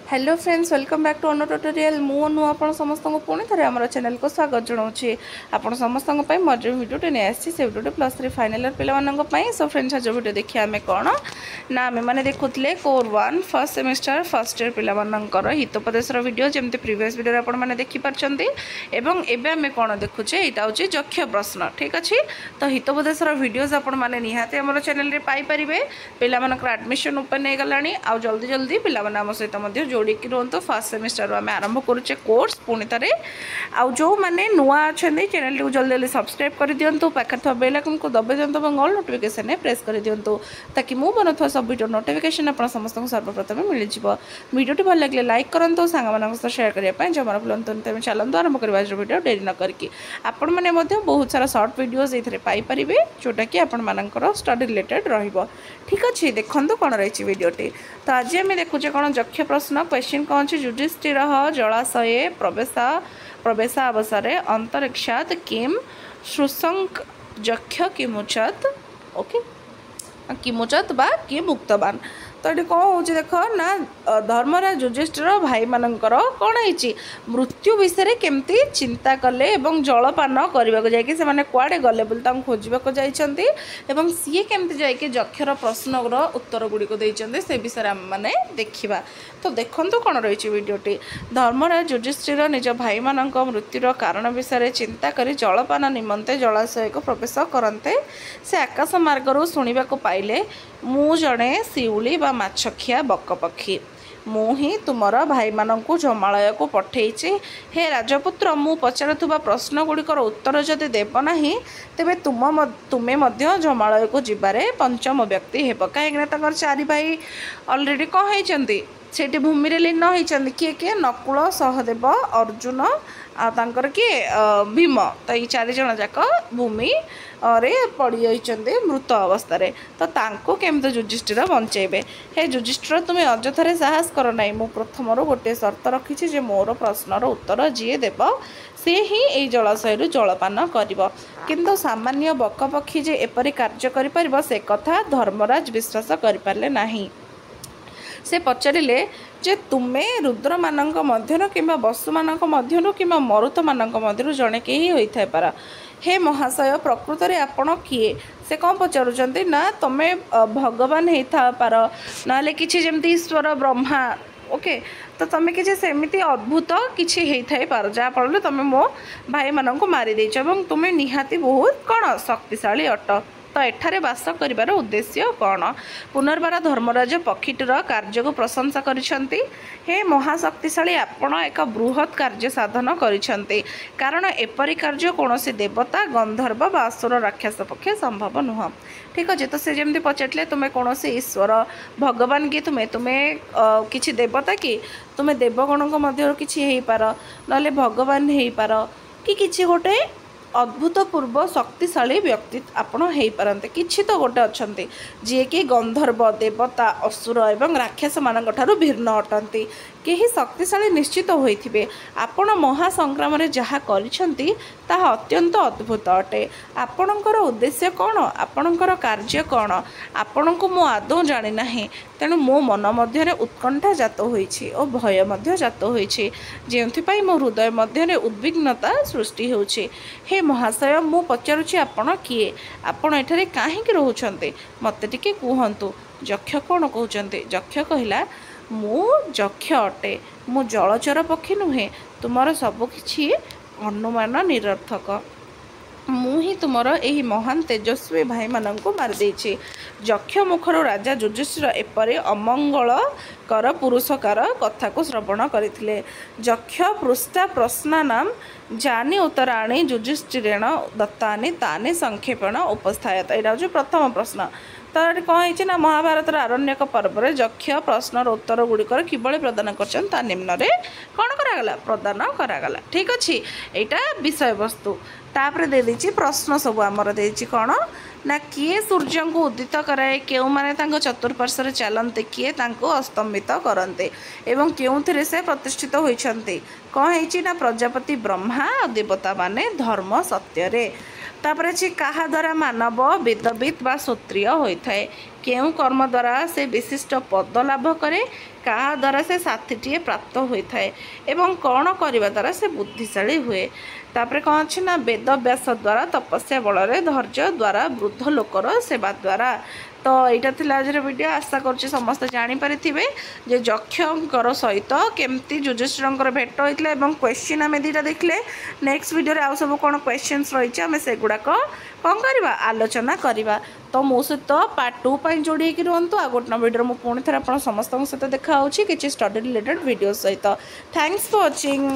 Hello friends welcome back to अनो tutorial मु आपण समस्त को पुणी थे आम चैनल को स्वागत जनाऊँगी आपण समस्त मजे भिडियोटे नहीं आसी से भिडियोटे +3 फाइनल इयर पे सो फ्रेंड्स आज भिडियो देखिए आम कौन ना आम मैंने देखुले कोर 1 फर्स्ट सेमिस्टर फर्स्ट इयर पिलामानंकर हितोपदेश वीडियो जमती प्रीवियस वीडियो आपण मैंने देखिपार्टी एवं एबे आम कौन देखुचे यहाँ हूँ जक्ष प्रश्न ठीक अच्छे तो हितोपदेश वीडियोज आपण मैंने निहाती आम चैनल में पाइपर पिलामानकर एडमिशन ओपन हो गला आ जल्दी जल्दी पिलामाने आम सहित जोड़िकी रुहतु फर्स्ट सेमिस्टर आम आरंभ करुचे कोर्स पुणी थे आउ जो मैंने नुआ अच्छा चैनल को जल्दी जल्दी सब्सक्राइब कर दिंतु पाखे था बेल आइकन को दबाई दिंतु और ऑल नोटिफिकेशन प्रेस कर दिंतु ताकि मु बनता सब वीडियो नोटिफिकेशन आप समस्त सर्वप्रथम मिल जाए वीडियो भल लगे लाइक करूँ सांग सह शेयर करने जमाना भूलु चलते आरंभ करवा वीडियो डेरी न करके आपण मैंने बहुत सारा सर्ट वीडियोज ये पाइपर जोटा कि आपर स्टडी रिलेटेड ठीक अच्छे देखो कौन रही वीडियोटी तो आज आम देखुचे कौन जक्ष प्रश्न क्वेश्चन कौन अच्छे युधिष्ठिर जलाशये प्रवेशावसरे अंतरिक्षात किम शुशंक जक्ष किमुचत ओके किमुचत बा किम उक्तवान तो ये कौन हो देख ना धर्मराज युधिष्ठिर भाई मानकर कौन है मृत्यु विषय केमती चिंता कले जलपान करने को कुआड़े गले खोजा जाती सी केमती जाकि जक्षर प्रश्नर उत्तर गुड़िक से विषय आम मैंने देखा तो देखो कौन रही वीडियोटी धर्मराज युधिष्ठिर निज भाई मान मृत्युर कारण विषय चिंता कर जलपान निमंते जलाशय को प्रवेश करते से आकाश मार्ग शुणा पाइले मु जड़े शिउली बा माछखिया बकपक्षी मु ही तुमर भाई मानू जमालय को पठेची हे राजपुत्र मु पचारुवा प्रश्न गुड़िकर उत्तर जदि देवना तेबे तुम्हें जमालय को जीवारे पंचम व्यक्ति हेब कहीं चारि भाई अलरेडी कौन होती सेठी भूमि रे लीन होती किए किए नकुल सहदेव अर्जुन आर किए भीम तो ये चार जन जाक भूमि रे पड़ी जाइए मृत अवस्था तो तांको केमती युधिष्ठिर बंचेबे हे युधिष्ठिर तुम्हें अजथारे साहस कर ना मु प्रथम गोटे शर्त रखी जे मोर प्रश्नर उत्तर जी देव सी ही यही जलाशय जलपान कर किंतु सामान्य बकपक्षी जे एपरी कार्य कर से कथा धर्मराज विश्वास करें नहीं से पचारे जे तुम्हें रुद्र मानक मध्यरु कि वसु मानक मध्यरु कि मरुत मानक मध्यरु जड़े कहीं होता पार हे महाशय प्रकृत में आपण किए से कौन पचारुंट ना तुम्हें भगवान होता पार ना कि जमती ईश्वर ब्रह्मा ओके तो तुम्हें किसी सेमती अद्भुत किसी होता पार जहाँफल तुम मो भाई मानक मारिदेच तुम्हें निहाती बहुत कौन शक्तिशाली अट तो एठारे बास करिवार उद्देश्य कौन पुनर्बार धर्मराज पक्षीटर कार्य को प्रशंसा करिसेंती हे महाशक्तिशाली आपण एक बृहत कार्य साधन करिसेंती कारण एपरी कार्य कौनसी देवता गंधर्व बा असुर राक्षस पक्षे संभव नुह ठीक अच्छे तो से जमी पचारे तुम्हें कौन ईश्वर भगवान कि तुम्हें किसी देवता कि तुम्हें देवगण मध्य किसी पार ना भगवान हो पार कि गोटे अद्भुतपूर्व शक्तिशाली व्यक्ति आपण हो पारते किछि तो गोटे अच्छा जी कि गंधर्व देवता असुर एवं राक्षस मान भिन्न अटंती कहीं शक्तिशाली निश्चित होइथिबे आपण महासंग्राम रे जहा करिसेंती ताहा अत्यंत अद्भुत अटे आपणकर उद्देश्य कौन आपणकर कार्य कौन आपण को मु आदौ जानी नाही तेणु मो मन मध्य उत्कंठा जात होइछि और भय मध्य जात होइछि जेउथिपाई मो हृदय मध्य उद्विग्नता सृष्टि होछि हे महाशय मु पचारुछि आपण किए आपण एठारे काहेकि रहउछन्ते मते टिके कुहंतु जक्ष कौन कहउछन्ते जक्ष कहिला मु जक्ष अटे मु जलचर पक्षी नुहे तुमर सबकिछि अनुमान निरर्थक मु ही तुमर यही महान तेजस्वी भाई मानक मारिदेछि जक्ष मुखर राजा युधिष्ठिर एपरे अमंगलकर पुरुषकार कथा को श्रवण करथिले जक्ष पृष्ठा प्रश्नानाम जानी उत्तराणी युधिष्ठिरेण दत्तानि तानि संक्षेपेण उपस्थायत यहाँ हूँ प्रथम प्रश्न तो ये कौन है ना महाभारत आरण्यक पर्व में जक्ष प्रश्नर उत्तर गुड़िकर किभଳି प्रदान कर निम्न रे कौन करागला प्रदान करागला ठीक अच्छे यहाँ विषय वस्तु तापर दे देछि प्रश्न सब आमर देछि कौन ना किए सूर्य को उदित कराए क्यों माने चतुर्पार्श्व चलते किए अस्तंभित करते एवं क्यों से प्रतिष्ठित होइछन्ते कौन है ना प्रजापति ब्रह्मा और देवता माने धर्म सत्य रे तापर अच्छी कहा द्वारा मानव वेदवित बा श्रोत्रिय होता है केउ कर्म द्वारा से विशिष्ट पद लाभ करे कहा द्वारा से साथीटीए प्राप्त होता है एवं कौन करने द्वारा से बुद्धिशाली हुए तापर कौन अच्छी ना वेद व्यास द्वारा तपस्या बल धैर्य द्वारा वृद्ध लोकर सेवा द्वारा तो यहाँ थी आज वीडियो आशा करुँच समस्त जापर जे जक्षर सहित केमती युधिष्ठिर भेट होता है क्वेश्चन आम दुटा देखले नेक्स्ट वीडियो आउ सब कौन क्वेश्चंस रही आम से गुड़ाक कौन करवा आलोचना करवा तो मो सहित पार्ट 2 पर जोड़ी रुहतु आ गोटे वीडियो मुझे पुणी थे आप समस्त सहित देखा कि स्टडी रिलेटेड वीडियो सहित थैंक्स फॉर वाचिंग।